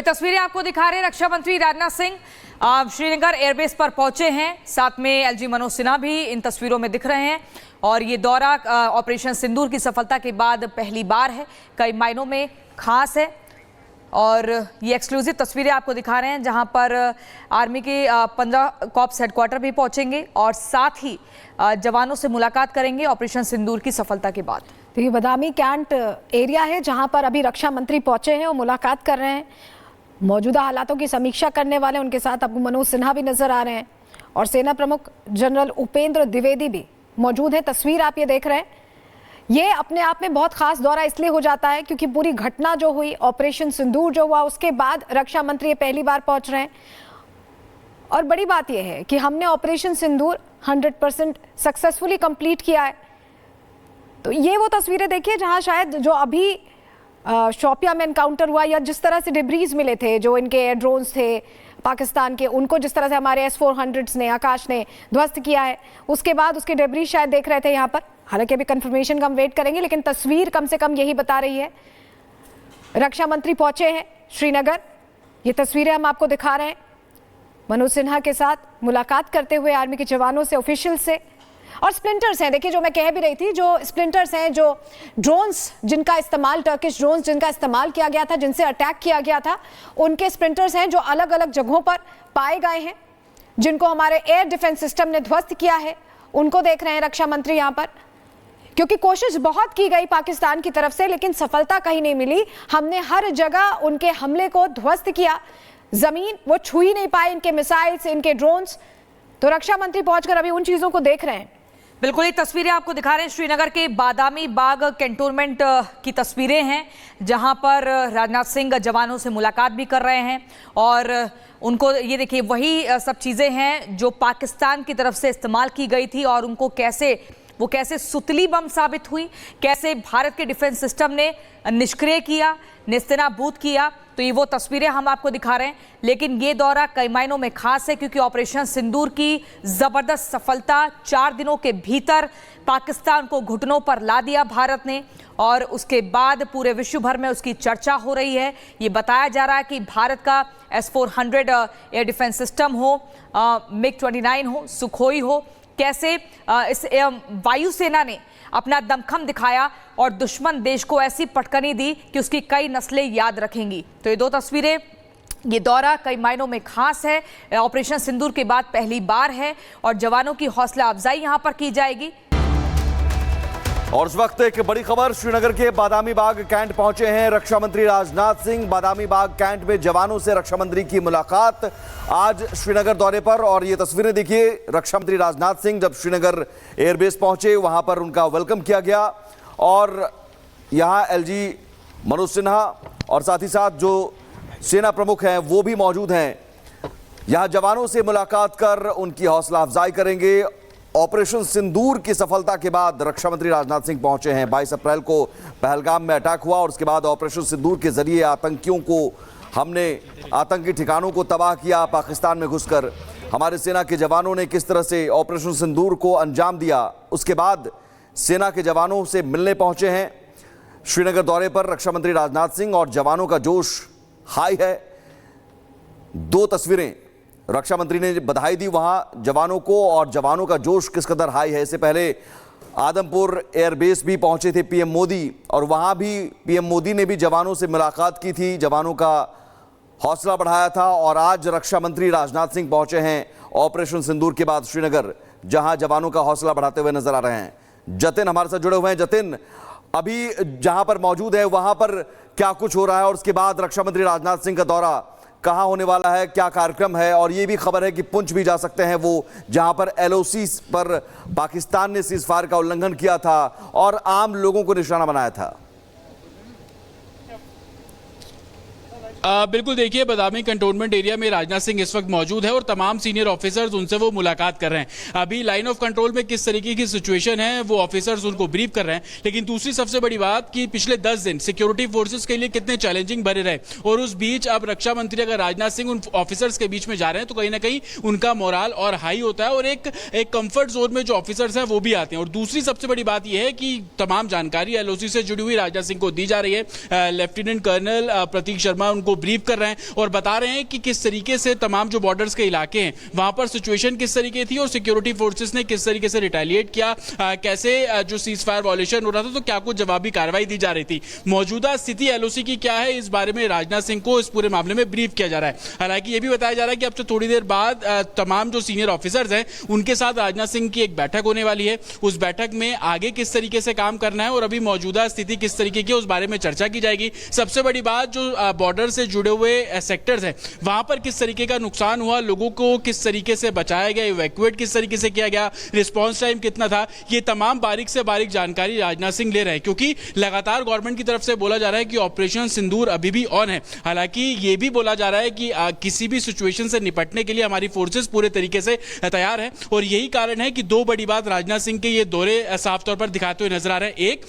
तो ये तस्वीरें आपको दिखा रहे हैं रक्षा मंत्री राजनाथ सिंह श्रीनगर एयरबेस पर पहुंचे हैं। साथ में एलजी मनोज सिन्हा भी इन तस्वीरों में दिख रहे हैं। और ये दौरा ऑपरेशन सिंदूर की सफलता के बाद पहली बार है, कई मायनों में खास है। और ये एक्सक्लूसिव तस्वीरें आपको दिखा रहे हैं जहां पर आर्मी के 15 कॉर्प्स हेडक्वार्टर भी पहुंचेंगे और साथ ही जवानों से मुलाकात करेंगे ऑपरेशन सिंदूर की सफलता के बाद। तो ये बदामी कैंट एरिया है जहां पर अभी रक्षा मंत्री पहुंचे हैं और मुलाकात कर रहे हैं, मौजूदा हालातों की समीक्षा करने वाले। उनके साथ आपको मनोज सिन्हा भी नजर आ रहे हैं और सेना प्रमुख जनरल उपेंद्र द्विवेदी भी मौजूद है। तस्वीर आप ये देख रहे हैं, ये अपने आप में बहुत खास दौरा इसलिए हो जाता है क्योंकि पूरी घटना जो हुई, ऑपरेशन सिंदूर जो हुआ, उसके बाद रक्षा मंत्री ये पहली बार पहुंच रहे हैं। और बड़ी बात यह है कि हमने ऑपरेशन सिंदूर 100% सक्सेसफुली कंप्लीट किया है। तो ये वो तस्वीरें देखिए जहां शायद जो अभी शोपियां में एनकाउंटर हुआ या जिस तरह से डिब्रीज मिले थे, जो इनके एयर ड्रोन्स थे पाकिस्तान के, उनको जिस तरह से हमारे S-400s ने, आकाश ने ध्वस्त किया है, उसके बाद उसके डिब्रीज शायद देख रहे थे यहाँ पर। हालांकि अभी कंफर्मेशन का हम वेट करेंगे, लेकिन तस्वीर कम से कम यही बता रही है। रक्षा मंत्री पहुंचे हैं श्रीनगर, ये तस्वीरें हम आपको दिखा रहे हैं मनोज सिन्हा के साथ मुलाकात करते हुए आर्मी के जवानों से, ऑफिशियल से। और स्प्लिंटर्स हैं, देखिए जो मैं कह भी रही थी, जो स्प्लिंटर्स हैं, जो ड्रोन्स जिनका इस्तेमाल, टर्किश ड्रोन्स जिनका इस्तेमाल किया गया था, जिनसे अटैक किया गया था, उनके स्प्लिंटर्स हैं जो अलग अलग जगहों पर पाए गए हैं, जिनको हमारे एयर डिफेंस सिस्टम ने ध्वस्त किया है। उनको देख रहे हैं रक्षा मंत्री यहाँ पर, क्योंकि कोशिश बहुत की गई पाकिस्तान की तरफ से, लेकिन सफलता कहीं नहीं मिली। हमने हर जगह उनके हमले को ध्वस्त किया, जमीन वो छू ही नहीं पाए, इनके मिसाइल्स, इनके ड्रोन्स। तो रक्षा मंत्री पहुंचकर अभी उन चीजों को देख रहे हैं। बिल्कुल, ये तस्वीरें आपको दिखा रहे हैं श्रीनगर के बादामी बाग कैंटोनमेंट की तस्वीरें हैं, जहां पर राजनाथ सिंह जवानों से मुलाकात भी कर रहे हैं। और उनको ये देखिए, वही सब चीज़ें हैं जो पाकिस्तान की तरफ से इस्तेमाल की गई थी और उनको कैसे सुतली बम साबित हुई, कैसे भारत के डिफेंस सिस्टम ने निष्क्रिय किया, नेस्तनाबूद किया। तो ये वो तस्वीरें हम आपको दिखा रहे हैं। लेकिन ये दौरा कई मायनों में खास है क्योंकि ऑपरेशन सिंदूर की जबरदस्त सफलता, 4 दिनों के भीतर पाकिस्तान को घुटनों पर ला दिया भारत ने, और उसके बाद पूरे विश्व भर में उसकी चर्चा हो रही है। ये बताया जा रहा है कि भारत का S-400 एयर डिफेंस सिस्टम हो, MiG-29 हो, सुखोई हो, कैसे इस वायुसेना ने अपना दमखम दिखाया और दुश्मन देश को ऐसी पटकनी दी कि उसकी कई नस्लें याद रखेंगी। तो ये दो तस्वीरें, ये दौरा कई मायनों में खास है, ऑपरेशन सिंदूर के बाद पहली बार है और जवानों की हौसला अफजाई यहां पर की जाएगी। और इस वक्त एक बड़ी खबर, श्रीनगर के बादामी बाग कैंट पहुंचे हैं रक्षा मंत्री राजनाथ सिंह। बादामी बाग कैंट में जवानों से रक्षा मंत्री की मुलाकात आज श्रीनगर दौरे पर। और ये तस्वीरें देखिए, रक्षा मंत्री राजनाथ सिंह जब श्रीनगर एयरबेस पहुंचे, वहां पर उनका वेलकम किया गया। और यहां एलजी मनोज सिन्हा और साथ ही साथ जो सेना प्रमुख हैं वो भी मौजूद हैं। यहां जवानों से मुलाकात कर उनकी हौसला अफजाई करेंगे। ऑपरेशन सिंदूर की सफलता के बाद रक्षा मंत्री राजनाथ सिंह पहुंचे हैं। 22 अप्रैल को पहलगाम में अटैक हुआ और उसके बाद ऑपरेशन सिंदूर के जरिए हमने आतंकी ठिकानों को तबाह किया। पाकिस्तान में घुसकर हमारे सेना के जवानों ने किस तरह से ऑपरेशन सिंदूर को अंजाम दिया, उसके बाद सेना के जवानों से मिलने पहुंचे हैं श्रीनगर दौरे पर रक्षा मंत्री राजनाथ सिंह। और जवानों का जोश हाई है। 2 तस्वीरें, रक्षा मंत्री ने बधाई दी वहां जवानों को, और जवानों का जोश किस कदर हाई है। इससे पहले आदमपुर एयरबेस भी पहुंचे थे पीएम मोदी, और वहां भी पीएम मोदी ने भी जवानों से मुलाकात की थी, जवानों का हौसला बढ़ाया था। और आज रक्षा मंत्री राजनाथ सिंह पहुंचे हैं ऑपरेशन सिंदूर के बाद श्रीनगर, जहां जवानों का हौसला बढ़ाते हुए नजर आ रहे हैं। जतिन हमारे साथ जुड़े हुए हैं। जतिन, अभी जहां पर मौजूद है वहां पर क्या कुछ हो रहा है, और उसके बाद रक्षा मंत्री राजनाथ सिंह का दौरा कहां होने वाला है, क्या कार्यक्रम है? और ये भी खबर है कि पुंछ भी जा सकते हैं वो, जहां पर LOC पर पाकिस्तान ने सीजफायर का उल्लंघन किया था और आम लोगों को निशाना बनाया था। बिल्कुल, देखिए बादामी कंटोनमेंट एरिया में राजनाथ सिंह इस वक्त मौजूद है और तमाम सीनियर ऑफिसर्स उनसे वो मुलाकात कर रहे हैं। अभी लाइन ऑफ कंट्रोल में किस तरीके की सिचुएशन है वो ऑफिसर्स उनको ब्रीफ कर रहे हैं। लेकिन दूसरी सबसे बड़ी बात कि पिछले 10 दिन सिक्योरिटी फोर्सेस के लिए कितने चैलेंजिंग भरे रहे, और उस बीच अब रक्षा मंत्री अगर राजनाथ सिंह उन ऑफिसर्स के बीच में जा रहे हैं तो कहीं ना कहीं उनका मोराल और हाई होता है और एक कंफर्ट जोन में जो ऑफिसर्स हैं वो भी आते हैं। और दूसरी सबसे बड़ी बात यह है कि तमाम जानकारी LOC से जुड़ी हुई राजनाथ सिंह को दी जा रही है। लेफ्टिनेंट कर्नल प्रतीक शर्मा उनको उनको ब्रीफ कर रहे हैं और बता रहे हैं कि किस तरीके से तमाम जो बॉर्डर्स के इलाके हैं वहां पर सिचुएशन किस तरीके थी और सिक्योरिटी फोर्सेस ने किस तरीके से रिटेलिएट किया, कैसे जो सीज फायर वॉल्यूशन हो रहा था तो क्या कुछ जवाबी कार्रवाई दी जा रही थी, मौजूदा स्थिति एलओसी की क्या है, इस बारे में राजनाथ सिंह को इस पूरे मामले में ब्रीफ किया जा रहा है। हालांकि यह भी बताया जा रहा है कि अब से थोड़ी देर बाद तमाम जो सीनियर ऑफिसर्स हैं उनके साथ राजनाथ सिंह की एक बैठक होने वाली है। उस बैठक में आगे किस तरीके से काम करना है और अभी मौजूदा स्थिति किस तरीके की उस बारे में चर्चा की जाएगी। सबसे बड़ी बात, जो बॉर्डर से जुड़े हुए सेक्टर्स हैं वहां पर किस तरीके का नुकसान हुआ, लोगों को किस तरीके से बचाया गया, इवैक्यूएट किस तरीके से किया गया, रिस्पांस टाइम कितना था, ये तमाम बारीक से बारीक जानकारी राजनाथ सिंह ले रहे हैं, क्योंकि लगातार गवर्नमेंट की तरफ से बोला जा रहा है कि ऑपरेशन सिंदूर अभी भी ऑन है। हालांकि ये भी बोला जा रहा है कि किसी भी सिचुएशन से निपटने के लिए हमारी फोर्सेस पूरे तरीके से तैयार है और यही कारण है कि दो बड़ी बात राजनाथ सिंह के ये दौरे साफ तौर पर दिखाते हुए नजर आ रहे हैं। एक,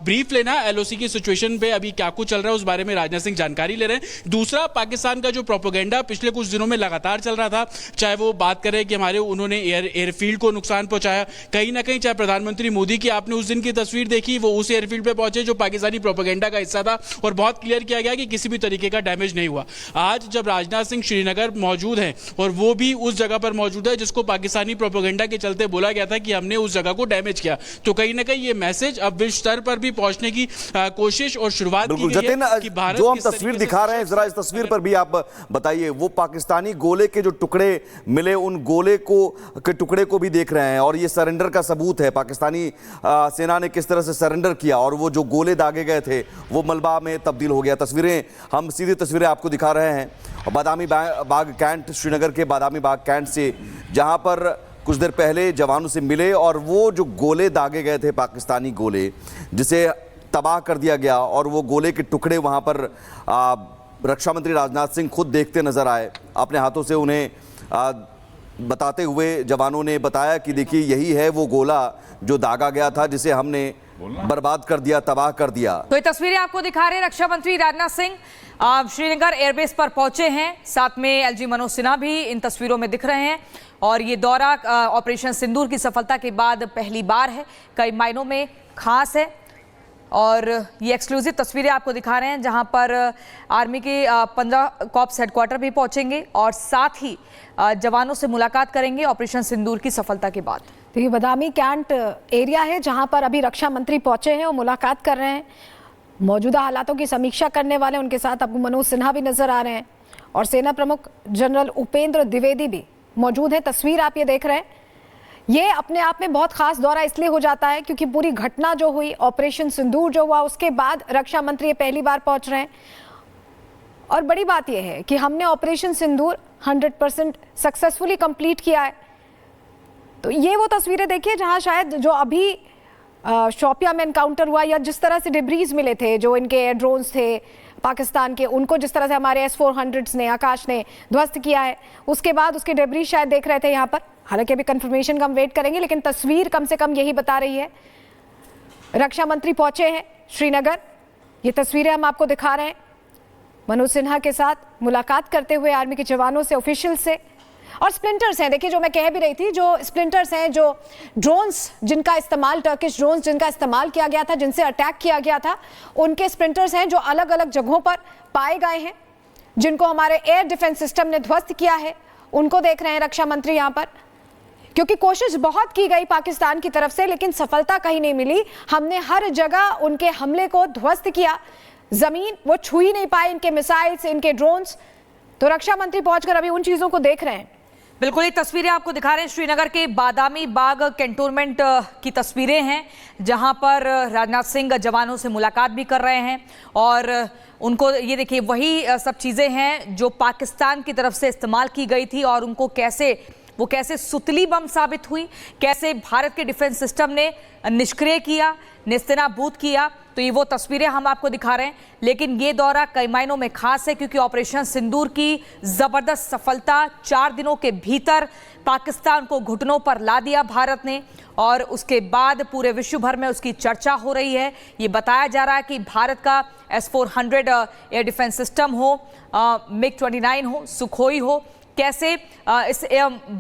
ब्रीफ लेना एलओसी की सिचुएशन पे अभी क्या कुछ चल रहा है उस बारे में राजनाथ सिंह जानकारी ले रहे हैं। दूसरा, पाकिस्तान का जो प्रोपेगेंडा पिछले कुछ दिनों में लगातार चल रहा था, चाहे वो बात करें कि हमारे उन्होंने एयरफील्ड को नुकसान पहुंचाया, कहीं ना कहीं चाहे प्रधानमंत्री मोदी की आपने उस दिन की तस्वीर देखी, वो उस एयरफील्ड पे पहुंचे जो पाकिस्तानी प्रोपेगेंडा का हिस्सा था और बहुत क्लियर किया गया कि किसी भी तरीके का डैमेज नहीं हुआ। आज जब राजनाथ सिंह श्रीनगर मौजूद हैं और वो भी उस जगह पर मौजूद है जिसको पाकिस्तानी प्रोपेगेंडा के चलते बोला गया था कि हमने उस जगह को डैमेज किया, तो कहीं ना कहीं ये मैसेज अब विश्व स्तर पर भी पहुंचने की कोशिश और शुरुआत की गई है कि भारत जो हम तस्वीर दिखा रहे हैं, जरा इस तस्वीर पर भी आप बताइए, वो पाकिस्तानी गोले के जो टुकड़े मिले उन गोले के टुकड़े को भी देख रहे हैं और ये सरेंडर का सबूत है, पाकिस्तानी सेना ने किस तरह से सरेंडर किया और वो जो गोले दागे गए थे वो मलबा में तब्दील हो गया। तस्वीरें, हम सीधी तस्वीरें आपको दिखा रहे हैं बादामी बाग कैंट, श्रीनगर के बादामी बाग कैंट से, जहां पर कुछ देर पहले जवानों से मिले और वो जो गोले दागे गए थे, पाकिस्तानी गोले जिसे तबाह कर दिया गया और वो गोले के टुकड़े वहां पर रक्षा मंत्री राजनाथ सिंह खुद देखते नजर आए, अपने हाथों से उन्हें बताते हुए जवानों ने बताया कि देखिए यही है वो गोला जो दागा गया था जिसे हमने बर्बाद कर दिया, तबाह कर दिया। तो ये तस्वीरें आपको दिखा रहे हैं रक्षा मंत्री राजनाथ सिंह श्रीनगर एयरबेस पर पहुंचे हैं, साथ में एलजी मनोज सिन्हा भी इन तस्वीरों में दिख रहे हैं और ये दौरा ऑपरेशन सिंदूर की सफलता के बाद पहली बार है, कई मायनों में खास है और ये एक्सक्लूसिव तस्वीरें आपको दिखा रहे हैं जहां पर आर्मी के 15 कॉर्प्स हेडक्वार्टर भी पहुंचेंगे और साथ ही जवानों से मुलाकात करेंगे ऑपरेशन सिंदूर की सफलता के बाद। तो ये बादामी कैंट एरिया है जहां पर अभी रक्षा मंत्री पहुंचे हैं और मुलाकात कर रहे हैं, मौजूदा हालातों की समीक्षा करने वाले उनके साथ आपको मनोज सिन्हा भी नजर आ रहे हैं और सेना प्रमुख जनरल उपेंद्र द्विवेदी भी मौजूद है। तस्वीर आप ये देख रहे हैं, ये अपने आप में बहुत खास दौरा इसलिए हो जाता है क्योंकि पूरी घटना जो हुई, ऑपरेशन सिंदूर जो हुआ, उसके बाद रक्षा मंत्री ये पहली बार पहुंच रहे हैं और बड़ी बात यह है कि हमने ऑपरेशन सिंदूर 100% सक्सेसफुली कंप्लीट किया है। तो ये वो तस्वीरें देखिए जहां शायद जो अभी शोपियां में एनकाउंटर हुआ या जिस तरह से डिब्रीज मिले थे, जो इनके एयर ड्रोन्स थे पाकिस्तान के, उनको जिस तरह से हमारे S-400s ने, आकाश ने ध्वस्त किया है, उसके बाद उसके डिब्रीज शायद देख रहे थे यहाँ पर। हालांकि अभी कंफर्मेशन का हम वेट करेंगे, लेकिन तस्वीर कम से कम यही बता रही है। रक्षा मंत्री पहुंचे हैं श्रीनगर, ये तस्वीरें हम आपको दिखा रहे हैं मनोज सिन्हा के साथ मुलाकात करते हुए आर्मी के जवानों से, ऑफिशियल से। और स्प्लिंटर्स हैं, देखिए जो मैं कह भी रही थी, जो स्प्लिंटर्स हैं, जो ड्रोन्स जिनका इस्तेमाल, टर्किश ड्रोन्स जिनका इस्तेमाल किया गया था, जिनसे अटैक किया गया था, उनके स्प्लिंटर्स हैं जो अलग अलग जगहों पर पाए गए हैं, जिनको हमारे एयर डिफेंस सिस्टम ने ध्वस्त किया है, उनको देख रहे हैं रक्षा मंत्री यहाँ पर। क्योंकि कोशिश बहुत की गई पाकिस्तान की तरफ से, लेकिन सफलता कहीं नहीं मिली। हमने हर जगह उनके हमले को ध्वस्त किया, जमीन वो छू ही नहीं पाए, इनके मिसाइल्स, इनके ड्रोन्स। तो रक्षा मंत्री पहुंचकर अभी उन चीजों को देख रहे हैं। बिल्कुल, ये तस्वीरें आपको दिखा रहे हैं श्रीनगर के बादामी बाग कैंटोनमेंट की तस्वीरें हैं जहां पर राजनाथ सिंह जवानों से मुलाकात भी कर रहे हैं और उनको ये देखिए वही सब चीज़ें हैं जो पाकिस्तान की तरफ से इस्तेमाल की गई थी और उनको कैसे सुतली बम साबित हुई, कैसे भारत के डिफेंस सिस्टम ने निष्क्रिय किया, नेस्तनाबूद किया। तो ये वो तस्वीरें हम आपको दिखा रहे हैं। लेकिन ये दौरा कई मायनों में खास है क्योंकि ऑपरेशन सिंदूर की जबरदस्त सफलता, 4 दिनों के भीतर पाकिस्तान को घुटनों पर ला दिया भारत ने और उसके बाद पूरे विश्व भर में उसकी चर्चा हो रही है। ये बताया जा रहा है कि भारत का S-400 एयर डिफेंस सिस्टम हो, MiG-29 हो, सुखोई हो, कैसे इस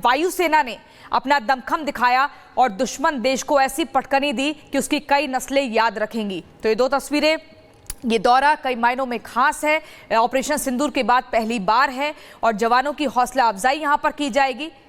वायुसेना ने अपना दमखम दिखाया और दुश्मन देश को ऐसी पटकनी दी कि उसकी कई नस्लें याद रखेंगी। तो ये दो तस्वीरें ये दौरा कई मायनों में खास है। ऑपरेशन सिंदूर के बाद पहली बार है और जवानों की हौसला अफजाई यहां पर की जाएगी।